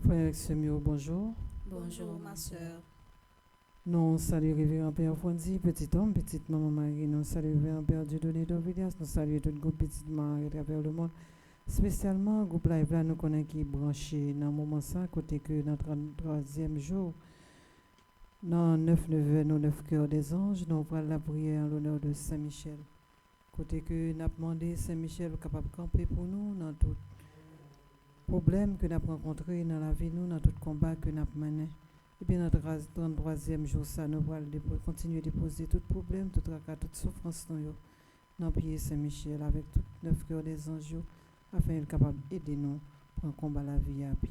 Frère Semio, bonjour. Bonjour ma soeur. Nous saluons Révérend Père Fondi, petit homme, petite maman Marie. Nous saluons Révérend Père Dieudonné d'Ovilias. Nous saluons tout le groupe Petite Marie à travers le monde. Spécialement, le groupe Live là, nous connaissons qui est branché dans le moment ça, côté que notre 33e jour, dans 9 cœurs des anges, nous prenons la prière en l'honneur de Saint-Michel. Côté que nous avons demandé Saint-Michel capable de camper pour nous dans tout problème que nous avons rencontré dans la vie, nous, dans tout combat que nous avons mené. Et bien, notre 33e jour, ça, nous allons continuer à déposer tout problème, tout tracas, toute souffrance dans le pied Saint-Michel avec tout 9 cœurs des anges, afin d'être capable d'aider nous pour combattre la vie à pied.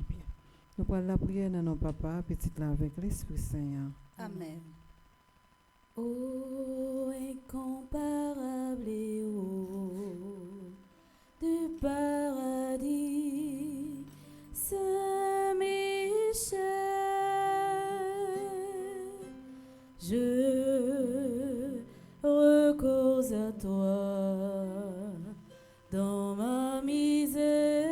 Nous prenons la prière dans nos papas, petite là avec l'Esprit Saint. Amen. Ô incomparable et haut du paradis, Saint-Michel, je recours à toi dans ma misère.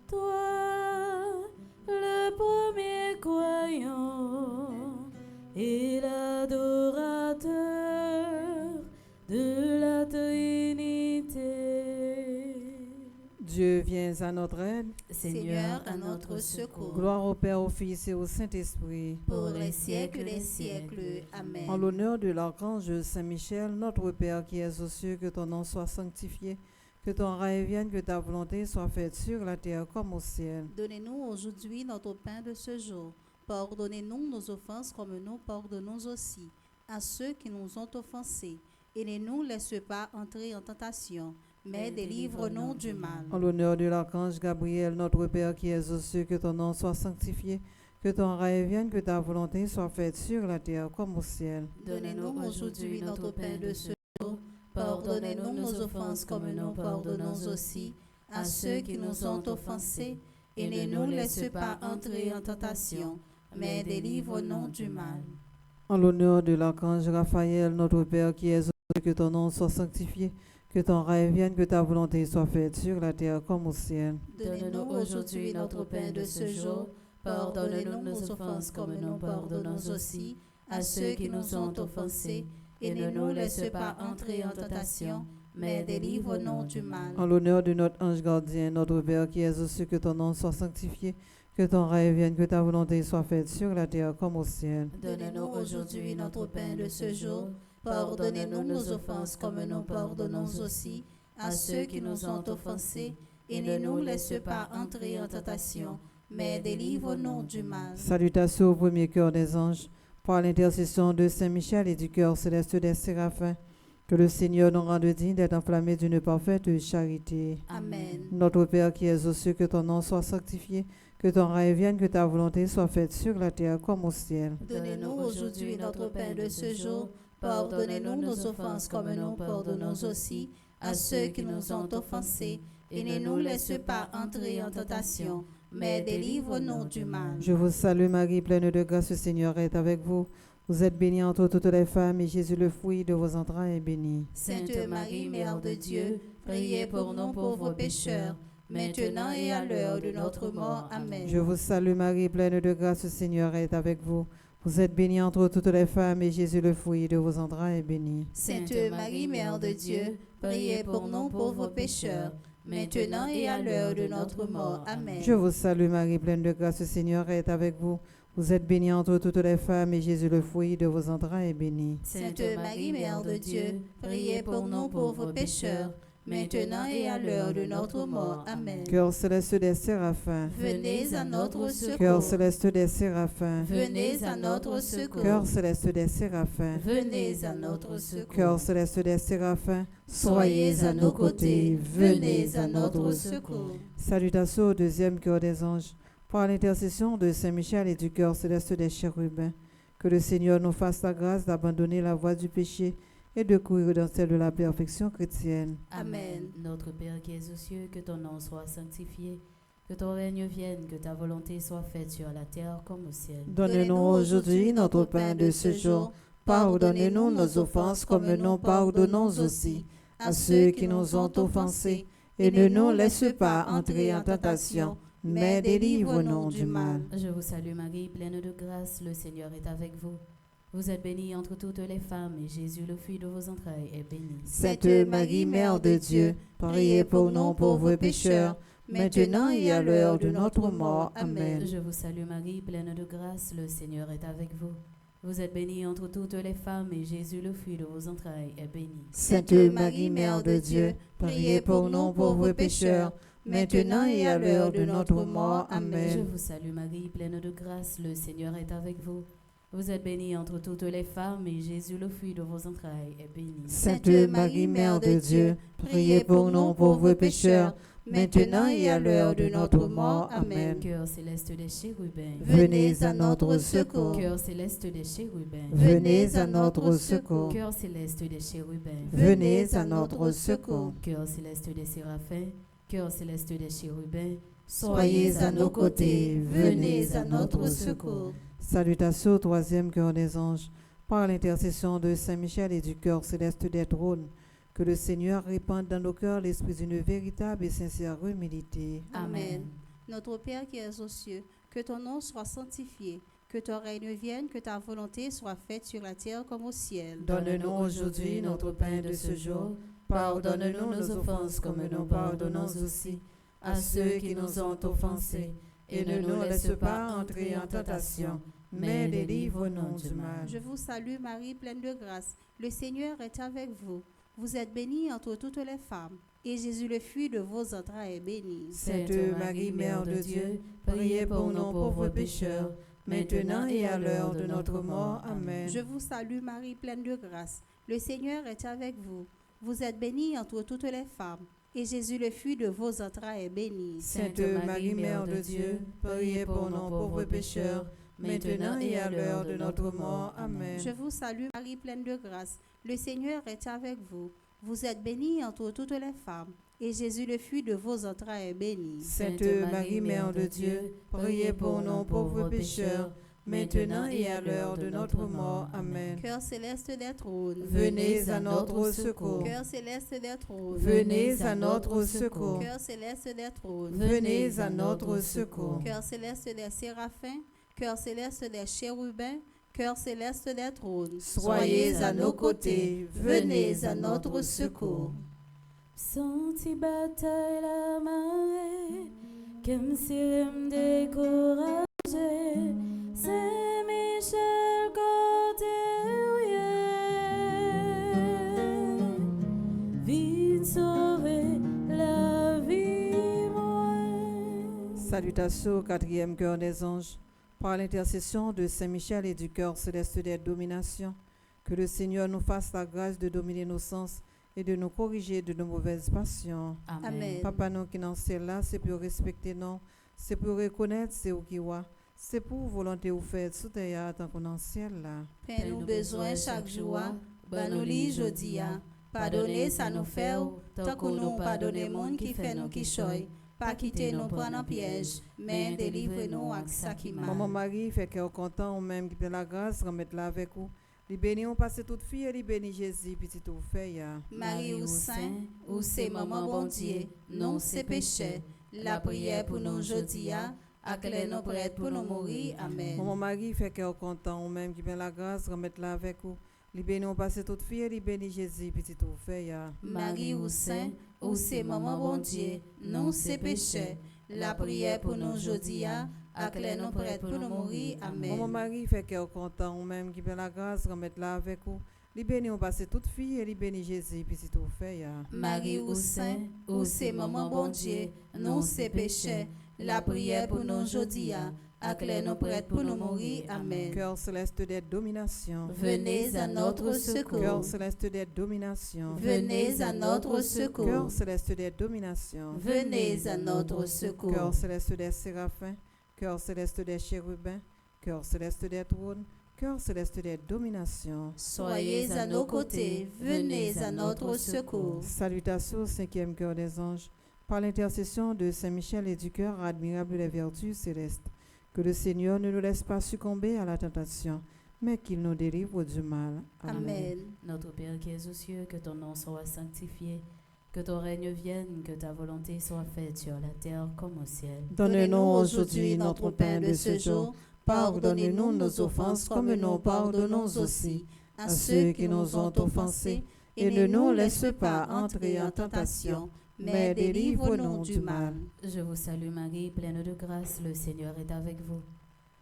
Toi, le premier croyant et l'adorateur de la Trinité. Dieu vient à notre aide. Seigneur, à notre secours. Gloire au Père, au Fils et au Saint-Esprit. Pour les siècles des siècles. Amen. En l'honneur de l'archange Saint-Michel, notre Père qui es aux cieux, que ton nom soit sanctifié, que ton règne vienne, que ta volonté soit faite sur la terre comme au ciel. Donnez-nous aujourd'hui notre pain de ce jour. Pardonnez-nous nos offenses comme nous pardonnons aussi à ceux qui nous ont offensés. Et ne nous laisse pas entrer en tentation, mais délivre-nous du mal. En l'honneur de l'archange Gabriel, notre Père qui es aux cieux, que ton nom soit sanctifié, que ton règne vienne, que ta volonté soit faite sur la terre comme au ciel. Donnez-nous aujourd'hui notre pain de ce jour. Pardonnez-nous nos offenses comme nous pardonnons aussi à ceux qui nous ont offensés. Et ne nous laisse pas entrer en tentation, mais délivre-nous du mal. En l'honneur de l'archange Raphaël, notre Père qui es aux cieux, que ton nom soit sanctifié, que ton règne vienne, que ta volonté soit faite sur la terre comme au ciel. Donnez-nous aujourd'hui notre pain de ce jour. Pardonnez-nous nos offenses comme nous pardonnons aussi à ceux qui nous ont offensés. Et ne nous laisse pas entrer en tentation, mais délivre-nous du mal. En l'honneur de notre ange gardien, notre Père qui es aux cieux, que ton nom soit sanctifié, que ton règne vienne, que ta volonté soit faite sur la terre comme au ciel. Donnez-nous aujourd'hui notre pain de ce jour. Pardonnez-nous nos offenses comme nous pardonnons aussi à ceux qui nous ont offensés. Et ne nous laisse pas entrer en tentation, mais délivre-nous du mal. Salutations au premier cœur des anges, par l'intercession de Saint-Michel et du cœur céleste des séraphins, que le Seigneur nous rende digne d'être enflammés d'une parfaite charité. Amen. Notre Père qui es aux cieux, que ton nom soit sanctifié, que ton règne vienne, que ta volonté soit faite sur la terre comme au ciel. Donnez-nous aujourd'hui notre pain de ce jour. Pardonnez-nous nos offenses comme nous pardonnons aussi à ceux qui nous ont offensés. Et ne nous laisse pas entrer en tentation, mais délivre-nous du mal. Je vous salue Marie, pleine de grâce, le Seigneur est avec vous. Vous êtes bénie entre toutes les femmes, et Jésus, le fruit de vos entrailles, est béni. Sainte Marie, Mère de Dieu, priez pour nous pauvres pécheurs, maintenant et à l'heure de notre mort. Amen. Je vous salue Marie, pleine de grâce, le Seigneur est avec vous. Vous êtes bénie entre toutes les femmes, et Jésus, le fruit de vos entrailles, est béni. Sainte Marie, Mère de Dieu, priez pour nous pauvres pécheurs, maintenant et à l'heure de notre mort. Amen. Je vous salue Marie, pleine de grâce, le Seigneur est avec vous. Vous êtes bénie entre toutes les femmes, et Jésus, le fruit de vos entrailles, est béni. Sainte Marie, Mère de Dieu, priez pour nous pauvres pécheurs, maintenant et à l'heure de notre mort. Amen. Cœur céleste des séraphins, Venez à notre secours. cœur céleste des séraphins, Venez à notre secours. cœur céleste des séraphins, Venez à notre secours. cœur céleste des séraphins, Soyez à nos côtés. Venez à notre secours. Salutations au deuxième cœur des anges, par l'intercession de Saint-Michel et du cœur céleste des chérubins, que le Seigneur nous fasse la grâce d'abandonner la voie du péché et de courir dans celle de la perfection chrétienne. Amen. Notre Père qui es aux cieux, que ton nom soit sanctifié, que ton règne vienne, que ta volonté soit faite sur la terre comme au ciel. Donne-nous aujourd'hui notre pain de ce jour. Pardonnez-nous nos offenses comme nous pardonnons aussi à ceux qui nous ont offensés, et ne nous laisse pas entrer en tentation, mais délivre-nous du mal. Je vous salue Marie, pleine de grâce, le Seigneur est avec vous. Vous êtes bénie entre toutes les femmes, et Jésus, le fruit de vos entrailles, est béni. Sainte Marie, Mère de Dieu, priez pour nous pauvres pécheurs, maintenant et à l'heure de notre mort. Amen. Je vous salue Marie, pleine de grâce, le Seigneur est avec vous. Vous êtes bénie entre toutes les femmes, et Jésus, le fruit de vos entrailles, est béni. Sainte Marie, Mère de Dieu, priez pour nous pauvres pécheurs, maintenant et à l'heure de notre mort. Je Amen. vous salue Marie, pleine de grâce, le Seigneur est avec vous. Vous êtes bénie entre toutes les femmes, et Jésus, le fruit de vos entrailles, est béni. Sainte Marie, Mère de Dieu, priez pour nous pauvres pécheurs, maintenant et à l'heure de notre mort. Amen. Cœur céleste des chérubins, Venez à notre secours. cœur céleste des chérubins, Venez à notre secours. cœur céleste des chérubins, Venez à notre secours. cœur céleste des séraphins, cœur céleste des chérubins, Soyez à nos côtés, venez à notre secours. Salutations au troisième cœur des anges. Par l'intercession de Saint Michel et du cœur céleste des trônes, que le Seigneur répande dans nos cœurs l'esprit d'une véritable et sincère humilité. Amen. Notre Père qui es aux cieux, que ton nom soit sanctifié, que ton règne vienne, que ta volonté soit faite sur la terre comme au ciel. Donne-nous aujourd'hui notre pain de ce jour. Pardonne-nous nos offenses comme nous pardonnons aussi à ceux qui nous ont offensés. Et ne nous laisse pas entrer en tentation, mais délivre-nous du mal. Je vous salue Marie, pleine de grâce. Le Seigneur est avec vous. Vous êtes bénie entre toutes les femmes, et Jésus, le fruit de vos entrailles, est béni. Sainte Marie, Mère de Dieu, priez pour nous pauvres pécheurs, maintenant et à l'heure de notre mort. Amen. Je vous salue Marie, pleine de grâce. Le Seigneur est avec vous. Vous êtes bénie entre toutes les femmes, et Jésus, le fruit de vos entrailles, est béni. Sainte Marie, Mère de Dieu, priez pour nous pauvres pécheurs, maintenant et à l'heure de notre mort. Amen. Je vous salue Marie, pleine de grâce. Le Seigneur est avec vous. Vous êtes bénie entre toutes les femmes, et Jésus, le fruit de vos entrailles, est béni. Sainte Marie, Mère de Dieu, priez pour nous pauvres pécheurs, maintenant et à l'heure de notre mort. Amen. Cœur céleste des trônes, Venez à notre secours. Cœur céleste des trônes, Venez à notre secours. Cœur céleste des trônes, Venez à notre secours. Cœur céleste des séraphins, cœur céleste des chérubins, cœur céleste des trônes. Soyez à nos côtés, venez à notre secours. Senti bataille la marée, comme si me décourageait. Saint-Michel côté vite sauver la vie moi. Salutations au quatrième cœur des anges. Par l'intercession de Saint Michel et du cœur céleste des dominations, que le Seigneur nous fasse la grâce de dominer nos sens et de nous corriger de nos mauvaises passions. Amen. Papa, nous qui dans le ciel là, c'est pour respecter nous, c'est pour reconnaître c'est où qui va, c'est pour volonté ou faire sous terre tant qu'on dans le ciel là. Paix nous besoin chaque jour, banoli jodia. Pardonnez ça nous fait, tant que nous pardonnez monde qui fait nous qui choy. Pas quitter nous prendre en piège, mais délivrez-nous à ça qui mal. Maman Marie fait qu'elle est content ou même qui peut la grâce remettre là avec vous. Les bénis ont passé toute fille et les bénis Jésus petit tout fait ya. Marie ou saint, ou c'est maman bon Dieu, non c'est péché. La prière pour nous jodia, acclare nous prêts pour nous mourir. Amen. Maman Marie fait qu'elle est content ou même qui peut la grâce remettre là avec vous. Les bénis ont passé toute fille et les bénis Jésus petit tout fait ya. Marie ou saint, ou c'est maman bon Dieu, non c'est péché. La prière pour nous jodia, acclare nous prêts pour nous mourir. Amen. Maman Marie fait qu'elle est content ou même qui peut la grâce remettre là avec vous. Les bénis ont passé toute fille et les bénis Jésus petit tout fait ya. Marie ou saint, ou c'est maman bon Dieu, non c'est péché. La prière pour nous jodia, acclare nous prêts pour nous mourir. Amen. Cœur céleste des dominations. Venez à notre secours. Cœur céleste des dominations. Venez à notre secours. Cœur céleste des dominations. Venez à notre secours. Cœur céleste des séraphins. Cœur céleste des chérubins. Cœur céleste des trônes. Cœur céleste des dominations. Soyez à nos côtés. Venez à notre secours. Salutations au cinquième cœur des anges. Par l'intercession de Saint Michel et du cœur admirable des vertus célestes, que le Seigneur ne nous laisse pas succomber à la tentation, mais qu'il nous délivre du mal. Amen. Notre Père qui es aux cieux, que ton nom soit sanctifié, que ton règne vienne, que ta volonté soit faite sur la terre comme au ciel. Donne-nous aujourd'hui notre pain de ce jour. Pardonne-nous nos offenses comme nous pardonnons aussi à ceux qui nous ont offensés. Et ne nous laisse pas entrer en tentation, mais délivre-nous du mal. Je vous salue Marie, pleine de grâce, le Seigneur est avec vous.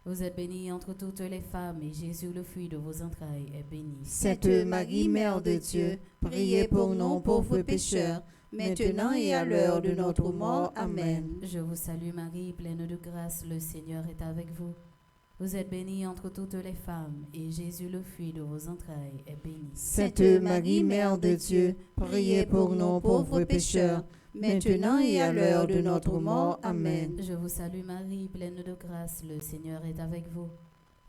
Vous êtes bénie entre toutes les femmes, et Jésus, le fruit de vos entrailles, est béni. Sainte Marie, Mère de Dieu, priez pour nous pauvres pécheurs, maintenant et à l'heure de notre mort. Amen. Je vous salue Marie, pleine de grâce, le Seigneur est avec vous. Vous êtes bénie entre toutes les femmes, et Jésus, le fruit de vos entrailles, est béni. Sainte Marie, Mère de Dieu, priez pour nous pauvres pécheurs, maintenant et à l'heure de notre mort. Amen. Je vous salue Marie, pleine de grâce, le Seigneur est avec vous.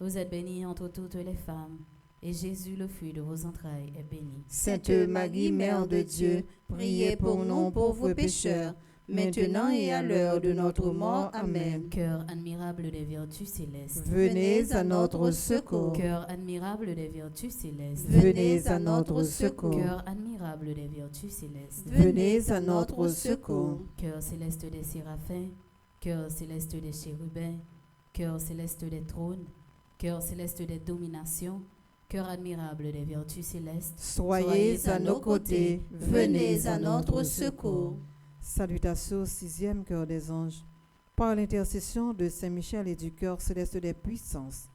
Vous êtes bénie entre toutes les femmes, et Jésus, le fruit de vos entrailles, est béni. Sainte Marie, Mère de Dieu, priez pour nous pauvres pécheurs, maintenant et à l'heure de notre mort. Amen. Cœur admirable des vertus célestes. Venez à notre secours. Cœur admirable des vertus célestes. Venez à notre secours. Cœur admirable des vertus célestes. Venez à notre secours. Cœur céleste des séraphins. Cœur céleste des chérubins. Cœur céleste des trônes. Cœur céleste des dominations. Cœur admirable des vertus célestes. Soyez à nos côtés. Venez à notre secours. Salutations au 6e cœur des anges. Par l'intercession de Saint Michel et du cœur céleste des puissances,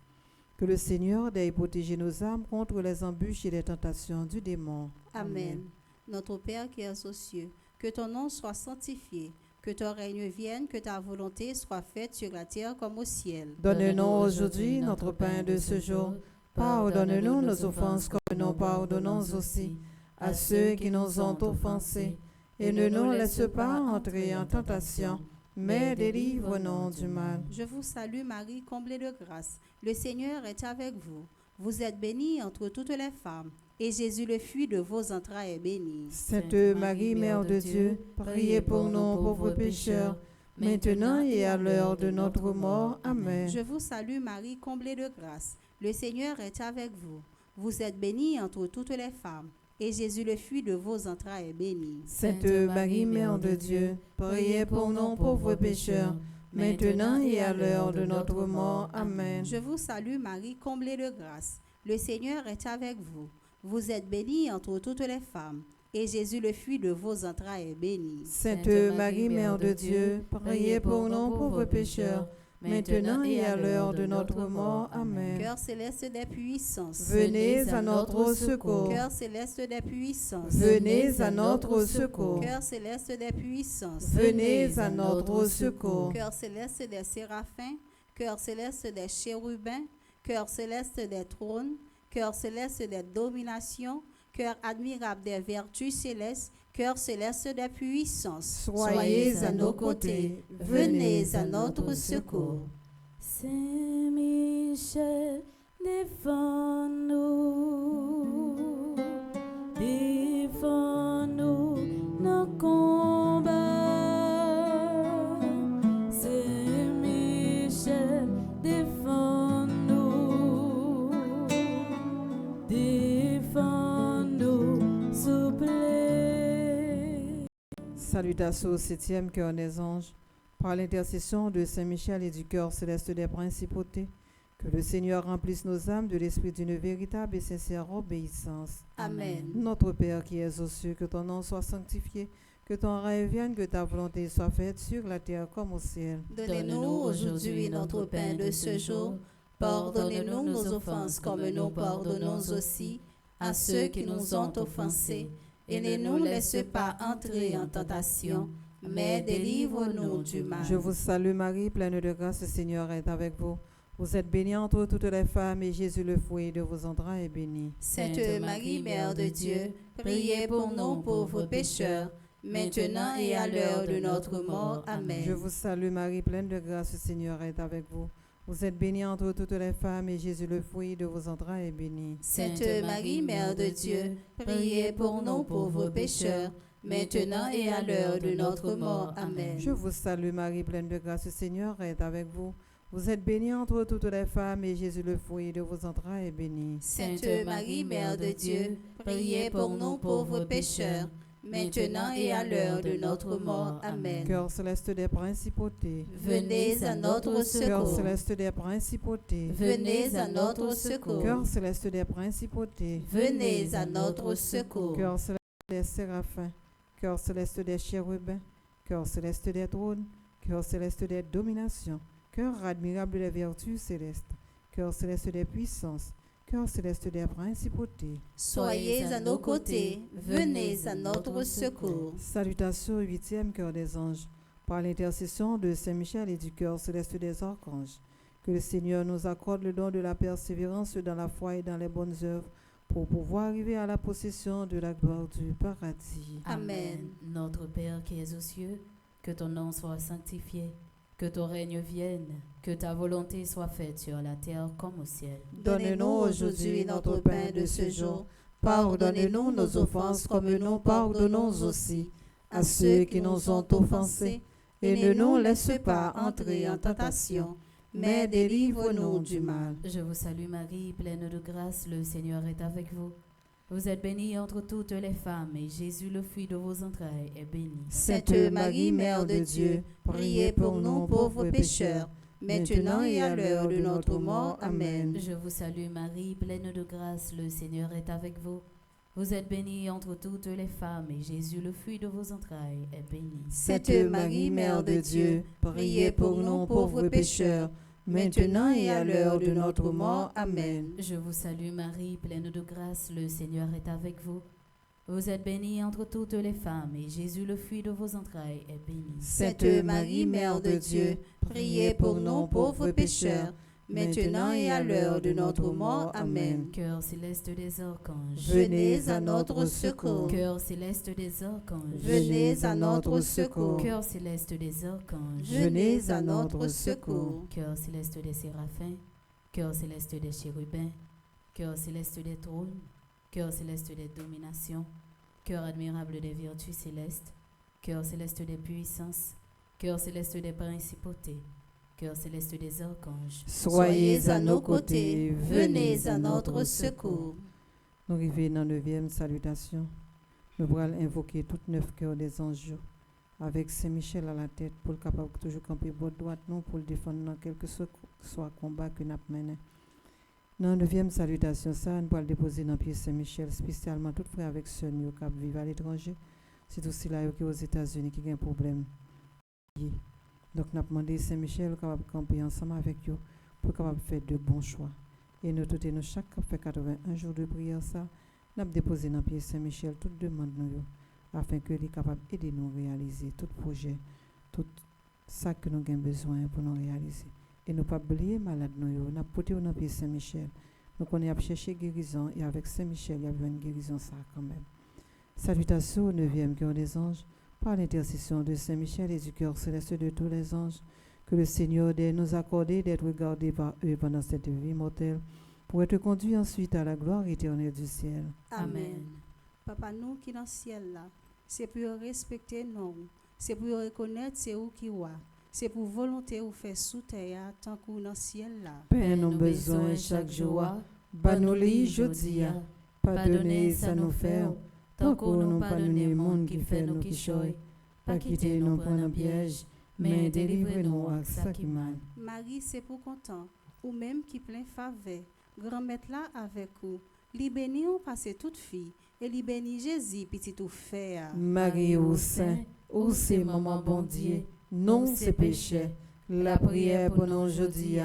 que le Seigneur ait protégé nos âmes contre les embûches et les tentations du démon. Amen. Notre Père qui es aux cieux, que ton nom soit sanctifié, que ton règne vienne, que ta volonté soit faite sur la terre comme au ciel. Donne-nous aujourd'hui notre pain de ce jour. Pardonne-nous nos offenses comme nous pardonnons aussi à ceux qui nous ont offensés. Et ne nous laisse pas entrer en tentation, mais délivre-nous du mal. Je vous salue Marie, comblée de grâce. Le Seigneur est avec vous. Vous êtes bénie entre toutes les femmes, et Jésus, le fruit de vos entrailles, est béni. Sainte Marie, Mère de Dieu, priez pour nous pauvres pécheurs, maintenant et à l'heure de notre mort. Amen. Je vous salue Marie, comblée de grâce. Le Seigneur est avec vous. Vous êtes bénie entre toutes les femmes, et Jésus, le fruit de vos entrailles, est béni. Sainte Marie, Mère de Dieu, priez pour nous pauvres pécheurs, maintenant et à l'heure de notre mort. Amen. Je vous salue Marie, comblée de grâce. Le Seigneur est avec vous. Vous êtes bénie entre toutes les femmes, et Jésus, le fruit de vos entrailles, est béni. Sainte Marie, Mère de Dieu, priez pour nous pauvres pécheurs, maintenant et à l'heure de notre mort. Amen. Cœur céleste des puissances, venez à notre secours. Cœur céleste des puissances, venez à notre secours. Cœur céleste des puissances, venez à notre secours. Cœur céleste des séraphins, cœur céleste des chérubins, cœur céleste des trônes, cœur céleste des dominations, cœur admirable des vertus célestes, cœur céleste des puissances, soyez à nos côtés, venez à notre secours. Saint Michel, défends-nous, défends-nous nos combats. Saint Michel, défends-nous, défends-nous, s'il vous plaît. Salutations au 7e cœur des anges. Par l'intercession de Saint Michel et du cœur céleste des principautés, que le Seigneur remplisse nos âmes de l'esprit d'une véritable et sincère obéissance. Amen. Notre Père qui es aux cieux, que ton nom soit sanctifié, que ton règne vienne, que ta volonté soit faite sur la terre comme au ciel. Donnez-nous aujourd'hui notre pain de ce jour. Pardonnez-nous nos offenses comme nous pardonnons aussi à ceux qui nous ont offensés. Et ne nous laisse pas entrer en tentation, mais délivre-nous du mal. Je vous salue Marie, pleine de grâce, le Seigneur est avec vous. Vous êtes bénie entre toutes les femmes, et Jésus, le fruit de vos entrailles, est béni. Sainte Marie, Mère de Dieu, priez pour nous pauvres pécheurs, maintenant et à l'heure de notre mort. Amen. Je vous salue Marie, pleine de grâce, le Seigneur est avec vous. Vous êtes bénie entre toutes les femmes, et Jésus, le fruit de vos entrailles, est béni. Sainte Marie, Mère de Dieu, priez pour nous pauvres pécheurs, maintenant et à l'heure de notre mort. Amen. Je vous salue Marie, pleine de grâce, le Seigneur est avec vous. Vous êtes bénie entre toutes les femmes, et Jésus, le fruit de vos entrailles, est béni. Sainte Marie, Mère de Dieu, priez pour nous pauvres pécheurs, maintenant et à l'heure de notre mort. Amen. Cœur céleste des principautés, Venez à notre cœur secours. céleste des principautés, Venez à notre secours. cœur céleste des principautés, Venez à notre secours. cœur céleste des séraphins, cœur céleste des chérubins, cœur céleste des trônes, cœur céleste des dominations, cœur admirable des vertus célestes, cœur céleste des puissances, cœur céleste des principautés. Soyez à nos côtés. Venez à notre secours. Salutations au 8e cœur des anges, par l'intercession de Saint Michel et du cœur céleste des archanges. Que le Seigneur nous accorde le don de la persévérance dans la foi et dans les bonnes œuvres, pour pouvoir arriver à la possession de la gloire du paradis. Amen. Notre Père qui es aux cieux, que ton nom soit sanctifié, que ton règne vienne, que ta volonté soit faite sur la terre comme au ciel. Donnez-nous aujourd'hui notre pain de ce jour. Pardonnez-nous nos offenses comme nous pardonnons aussi à ceux qui nous ont offensés. Et ne nous laisse pas entrer en tentation, mais délivre-nous du mal. Je vous salue Marie, pleine de grâce, le Seigneur est avec vous. Vous êtes bénie entre toutes les femmes, et Jésus, le fruit de vos entrailles, est béni. Sainte Marie, Mère de Dieu, priez pour nous pauvres pécheurs, maintenant et à l'heure de notre mort. Amen. Je vous salue Marie, pleine de grâce, le Seigneur est avec vous. Vous êtes bénie entre toutes les femmes, et Jésus, le fruit de vos entrailles, est béni. Sainte Marie, Mère de Dieu, priez pour nous pauvres pécheurs, maintenant et à l'heure de notre mort. Amen. Je vous salue Marie, pleine de grâce, le Seigneur est avec vous. Vous êtes bénie entre toutes les femmes, et Jésus, le fruit de vos entrailles, est béni. Sainte Marie, Mère de Dieu, priez pour nous pauvres pécheurs, maintenant et à l'heure de notre mort. Amen. Cœur céleste des archanges, Venez à notre secours. cœur céleste des archanges, Venez à notre secours. cœur céleste des archanges, Venez à notre secours. cœur céleste des séraphins, cœur céleste des chérubins, cœur céleste des trônes, cœur céleste des dominations, cœur admirable des vertus célestes, cœur céleste des puissances, cœur céleste des principautés, cœur céleste des archanges. Soyez à nos côtés, Venez à notre secours. Nous arrivons dans la 9e salutation. Nous allons invoquer toutes 9 cœurs des anges avec Saint Michel à la tête pour le capable de toujours camper bord droite nous pour le défendre dans quel que soit combat que nous menons. Dans la 9e salutation, ça, nous allons déposer dans le pied Saint Michel, spécialement tous frères avec ceux qui vivent à l'étranger, c'est aussi là qui aux États-Unis qui ont un problème. Donc, nous avons demandé Saint Michel capable de camper ensemble avec eux pour capable faire de bons choix. Et nous tous nous chaque fait 81 jours de prière ça, nous avons déposé dans le pied Saint Michel toute demande nous afin que les capable d'aider nous à réaliser tout projet, tout ça que nous avons besoin pour nous réaliser. Et nous pas oublier malade nous avons porté dans le pied Saint Michel. Nous connaissons chercher guérison et avec Saint Michel il y a une guérison ça quand même. Salutations au 9e cœur des anges. Par l'intercession de Saint Michel et du cœur céleste de tous les anges, que le Seigneur daigne nous accorder d'être regardés par eux pendant cette vie mortelle, pour être conduits ensuite à la gloire éternelle du ciel. Amen. Papa, nous qui dans le ciel là, c'est pour respecter nous, c'est pour reconnaître c'est où qui va, c'est pour volonté ou faire sous terre tant qu'on dans le ciel là. Père, nous besoin chaque jour, banoli jodia, pardonnez ça nous faire. Tant qu'on nous pardonne le monde qui fait nous qui choy, pas quitter nous prendre un piège, mais délivrez-nous à ça qui mal. Marie, c'est pour content, ou même qui plein faveur, grand-mère là avec vous, li béni on passe toute fille, et li béni Jésus, petit tout fait. Marie au sein, ô c'est maman bon Dieu, non c'est péché, la prière pour nous aujourd'hui,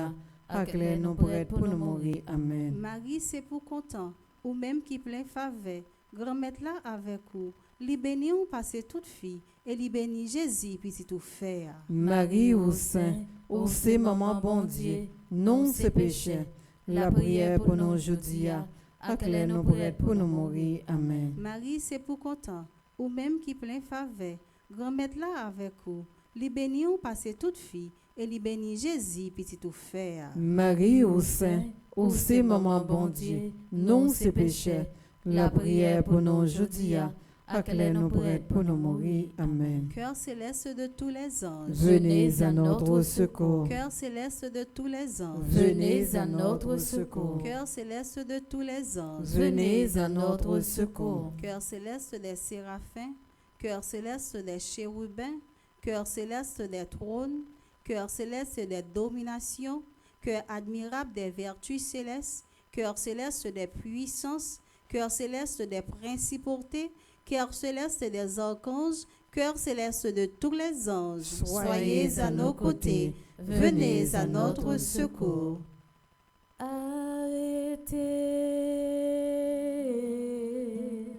acclare nous prêts pour nous mourir. Amen. Marie, c'est pour content, ou même qui plein faveur, grand-mère là avec vous, li béni on passe toute fille, et li béni Jésus, petit tout fait. Marie au sein, ô c'est maman bon Dieu, non c'est péché, la prière pour nous aujourd'hui, acclare nous prêts pour nous mourir. Amen. Marie, c'est pour content, ou même qui plein faveur, grand-mère là avec vous, li béni on passe toute fille, et li béni Jésus, petit tout fait. Marie au sein, ô c'est maman bon Dieu, non c'est péché, la prière pour nous aujourd'hui, acclame-nous pour être pour nous mourir. Amen. Cœur céleste de tous les anges, Venez à notre secours. cœur céleste de tous les anges, Venez à notre secours. cœur céleste de tous les anges, Venez à notre secours. cœur céleste des séraphins, cœur céleste des chérubins, cœur céleste des trônes, cœur céleste des dominations, cœur admirable des vertus célestes, cœur céleste des puissances, cœur céleste des principautés, cœur céleste des archanges, cœur céleste de tous les anges, soyez à nos côtés, venez à notre secours. Arrêtez,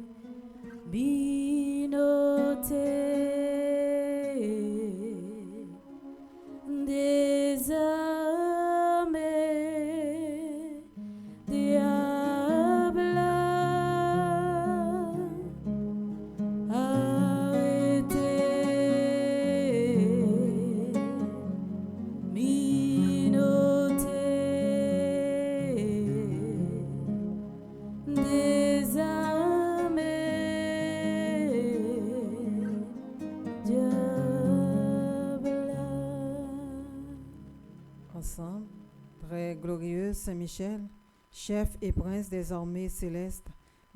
binotez, désarmez, diable, arrêtez, binotez, Ensemble, très glorieux Saint-Michel, chef et prince des armées célestes,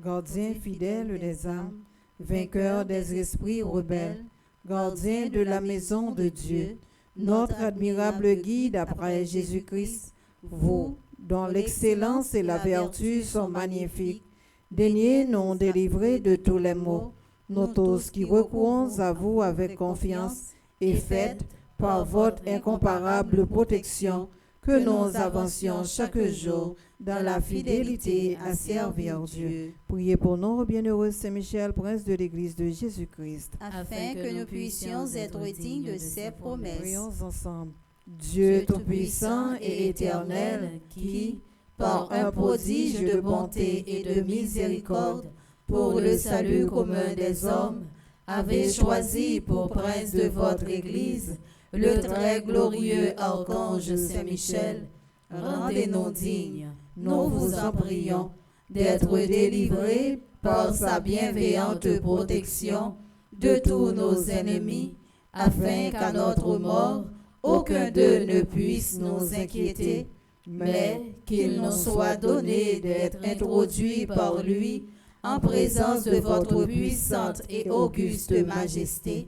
gardien fidèle des âmes, vainqueur des esprits rebelles, gardien de la maison de Dieu, notre admirable guide après Jésus-Christ, vous, dont l'excellence et la vertu sont magnifiques, daignez nous délivrer de tous les maux, nous tous qui recourons à vous avec confiance, et faites, par votre incomparable protection, que nous avancions chaque jour dans la fidélité à servir Dieu. Priez pour nous, bienheureux Saint-Michel, prince de l'Église de Jésus-Christ. Afin que nous puissions être dignes de ses promesses. Prions ensemble. Dieu Tout-Puissant et Éternel, qui, par un prodige de bonté et de miséricorde, pour le salut commun des hommes, avez choisi pour prince de votre Église le très glorieux archange Saint-Michel. Rendez-nous dignes, nous vous en prions, d'être délivrés par sa bienveillante protection de tous nos ennemis, afin qu'à notre mort, aucun d'eux ne puisse nous inquiéter, mais qu'il nous soit donné d'être introduits par lui en présence de votre puissante et auguste majesté,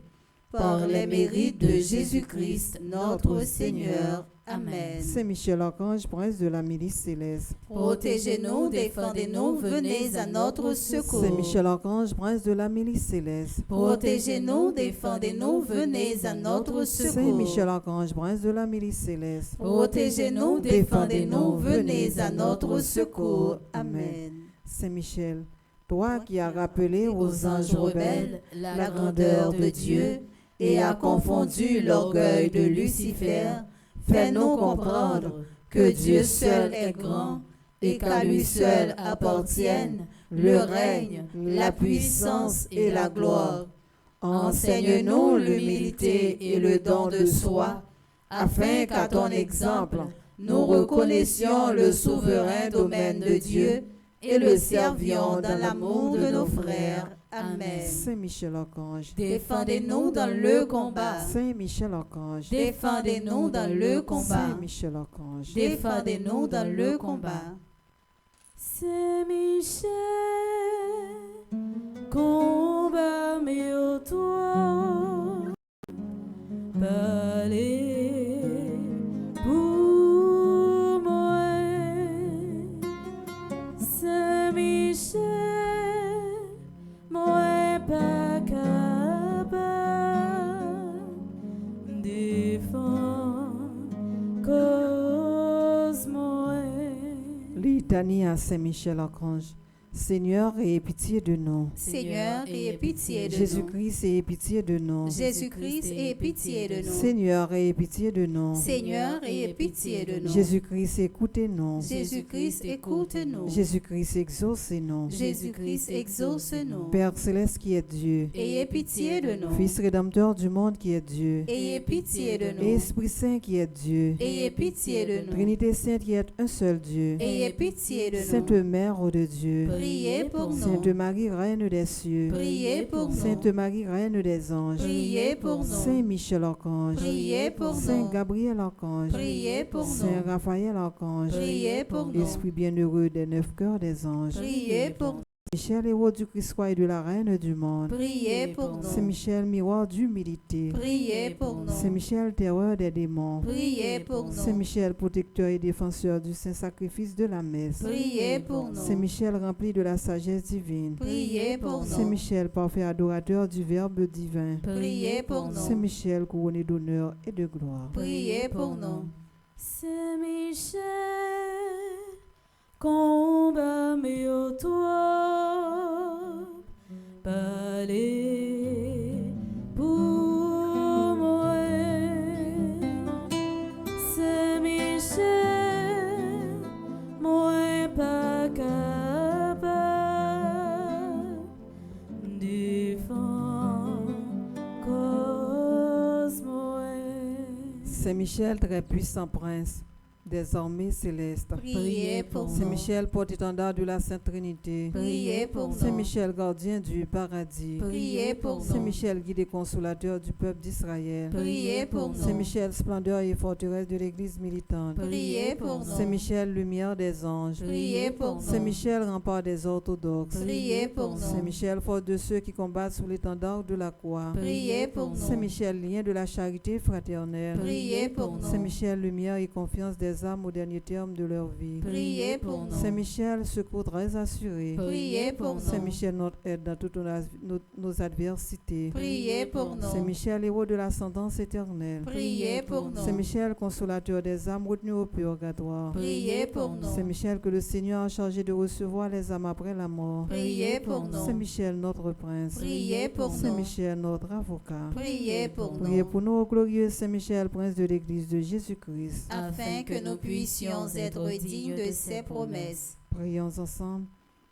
par les mérites de Jésus-Christ, notre Seigneur. Amen. Saint Michel Archange, prince de la milice céleste. Protégez-nous, défendez-nous, venez à notre secours. Saint Michel Archange, prince de la milice céleste. Protégez-nous, défendez-nous, venez à notre secours. Saint Michel Archange, prince de la milice céleste. Protégez-nous, défendez-nous, venez à notre secours. Amen. Saint Michel, toi qui as rappelé aux anges rebelles la grandeur de Dieu et a confondu l'orgueil de Lucifer, fais-nous comprendre que Dieu seul est grand et qu'à lui seul appartiennent le règne, la puissance et la gloire. Enseigne-nous l'humilité et le don de soi, afin qu'à ton exemple, nous reconnaissions le souverain domaine de Dieu et le servions dans l'amour de nos frères. Amen. Saint Michel Archange, Défendez-nous dans le combat. Saint Michel Archange, Défendez-nous dans le combat. Saint Michel Archange, Défendez-nous dans le combat. Saint Michel, combat mieux toi, parlez pour moi. Saint Michel, moi pas capable défendre cause moi. Litanie à Saint Michel Archange. Seigneur, aie pitié de nous. Seigneur, aie pitié de nous. Jésus-Christ, aie pitié de nous. Jésus-Christ, aie pitié de nous. Seigneur, aie pitié de nous. Seigneur, aie pitié de nous. Jésus-Christ, écoutez-nous. Jésus-Christ, écoute-nous. Jésus-Christ, exaucez-nous. Jésus-Christ, exauce-nous. Père céleste qui est Dieu, Ayez pitié de nous. Fils rédempteur du monde qui est Dieu, Ayez pitié de nous. Esprit Saint qui est Dieu, Ayez pitié de nous. Trinité Sainte qui est un seul Dieu, Ayez pitié de Sainte nous. Mère de Dieu, Priez pour nous. Sainte Marie, Reine des cieux. Priez pour nous. Sainte Marie, Reine des anges. Priez pour nous. Saint Michel Archange. Priez pour nous. Saint Gabriel Archange. Priez pour Saint nous. Raphaël Archange. Priez pour nous. Esprit bienheureux des 9 cœurs des anges. Priez pour nous. Michel, héros du Christ roi et de la Reine du monde. Priez pour Saint nous. Michel, miroir d'humilité. Priez pour nous. Saint Michel, terreur des démons. Priez pour Saint nous. Michel, protecteur et défenseur du saint sacrifice de la messe. Priez pour Saint nous. Michel, rempli de la sagesse divine. Priez pour Saint nous. Michel, parfait adorateur du Verbe divin. Priez pour Saint nous. Michel, couronné d'honneur et de gloire. Priez pour nous. Saint Michel, combat mieux toi, parlez pour moi. Saint Michel, moi pas capable défendre cause moi. Saint Michel, très puissant prince des armées célestes. Priez pour Saint nous. Michel, porte-étendard de la Sainte Trinité. Priez pour Saint nous. Michel, gardien du paradis. Priez pour Saint nous. Michel, guide et consolateur du peuple d'Israël. Priez pour Saint nous. Michel, splendeur et forteresse de l'Église militante. Priez pour Saint nous. Michel, lumière des anges. Priez pour Saint nous. Michel, rempart des orthodoxes. Priez pour Saint nous. Michel, force de ceux qui combattent sous l'étendard de la croix. Priez pour Saint nous. Michel, lien de la charité fraternelle. Priez pour Saint nous. Michel, lumière et confiance des âmes au dernier terme de leur vie. Priez pour Saint nous. Michel, secours très assuré. Priez pour Saint nous. Michel, notre aide dans toutes nos adversités. Priez pour Saint nous. Michel, héros de l'ascendance éternelle. Priez pour Saint nous. Michel, consolateur des âmes retenues au purgatoire. Priez pour Saint nous. Michel, que le Seigneur a chargé de recevoir les âmes après la mort. Priez pour Saint nous. Michel, notre prince. Priez pour Saint nous. Michel, notre avocat. Priez pour Priez nous. pour nous, ô glorieux Saint Michel, prince de l'Église de Jésus-Christ. Afin que nous puissions être dignes de ses promesses. Prions ensemble.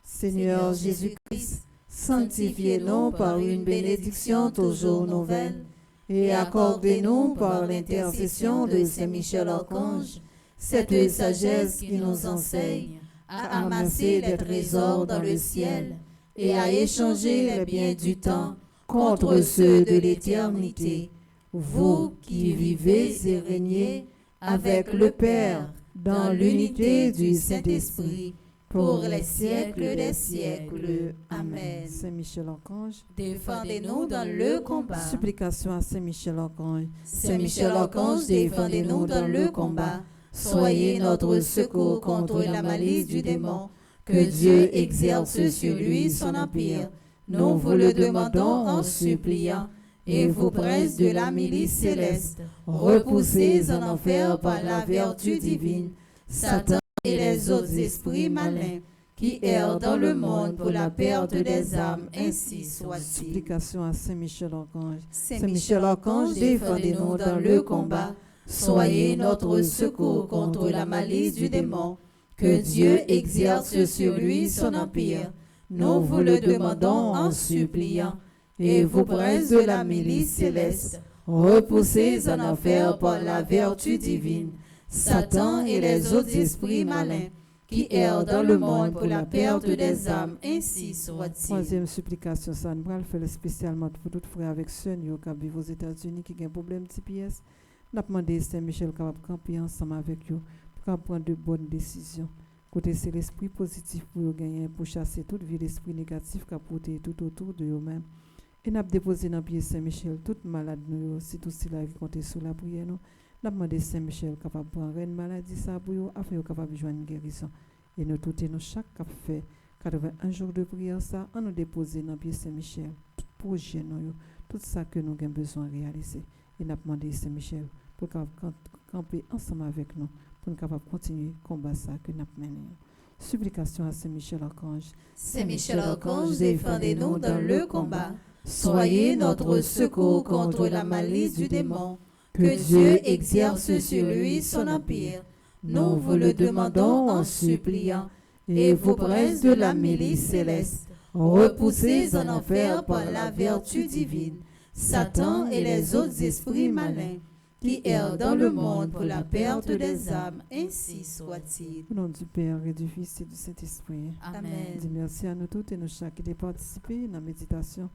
Seigneur Seigneur Jésus-Christ, Jésus-Christ, sanctifiez-nous par une bénédiction toujours nouvelle et accordez-nous par l'intercession de Saint Michel Archange cette sagesse qui nous enseigne à amasser des trésors dans le ciel et à échanger les biens du temps contre ceux de l'éternité. Vous qui vivez et régnez avec le Père dans l'unité du Saint-Esprit, pour les siècles des siècles. Amen. Saint Michel Archange, Défendez-nous dans le combat. supplication à Saint Michel Archange. Saint Michel Archange, défendez-nous dans le combat. Soyez notre secours contre la malice du démon. Que Dieu exerce sur lui son empire. Nous vous le demandons en suppliant. Et vous, princes de la milice céleste, repoussez en enfer par la vertu divine Satan et les autres esprits malins qui errent dans le monde pour la perte des âmes, ainsi soit-il. Supplication à Saint Michel Archange. Saint Michel Archange, défendez-nous dans le combat. Soyez notre secours contre la malice du démon. Que Dieu exerce sur lui son empire. Nous vous le demandons en suppliant. Et vous, princes de la milice céleste, repoussez en enfer par la vertu divine Satan et les autres esprits malins qui errent dans le monde pour la perte des âmes, ainsi soit-il. Troisième supplication, ça nous va le faire spécialement pour tous frères avec ceux qui vivent aux États-Unis qui ont un problème de TPS. Nous avons demandé à Saint Michel capable de camper ensemble avec eux pour prendre de bonnes décisions. Côté c'est l'esprit positif pour gagner, pour chasser tout vie l'esprit négatif qui a porté tout autour de eux-mêmes. Et nous avons déposé dans le pied Saint Michel toute malade nous, si tout cela qui compte sur la prière nous. Nous avons demandé à Saint Michel capable de prendre une maladie ça pour eux afin capable de joindre une guérison. Et nous tout et nous chaque cap fait 81 jours de prière ça, on nous déposer dans le pied Saint Michel tout projet nous, tout ça que nous avons besoin de réaliser. Et nous avons demandé à Saint Michel pour camper ensemble avec nous pour nous capable continuer combat ça que nous avons mené. Supplication à Saint Michel Archange. Saint Michel Archange, défendez-nous dans le combat. Soyez notre secours contre la malice du démon. Que Dieu exerce sur lui son empire. Nous vous le demandons en suppliant. Et vous, princes de la milice céleste, repoussez en enfer par la vertu divine Satan et les autres esprits malins qui errent dans le monde pour la perte des âmes, ainsi soit-il. Au nom du Père et du Fils et du Saint-Esprit. Amen. Dis merci à nous toutes et nous chaque qui participé dans la méditation.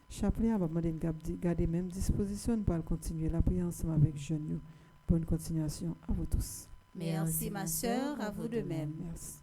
Chapelet a demandé de garder même disposition pour continuer la prière ensemble avec jeunes. Bonne continuation à vous tous. Merci ma sœur, à vous de même. Merci.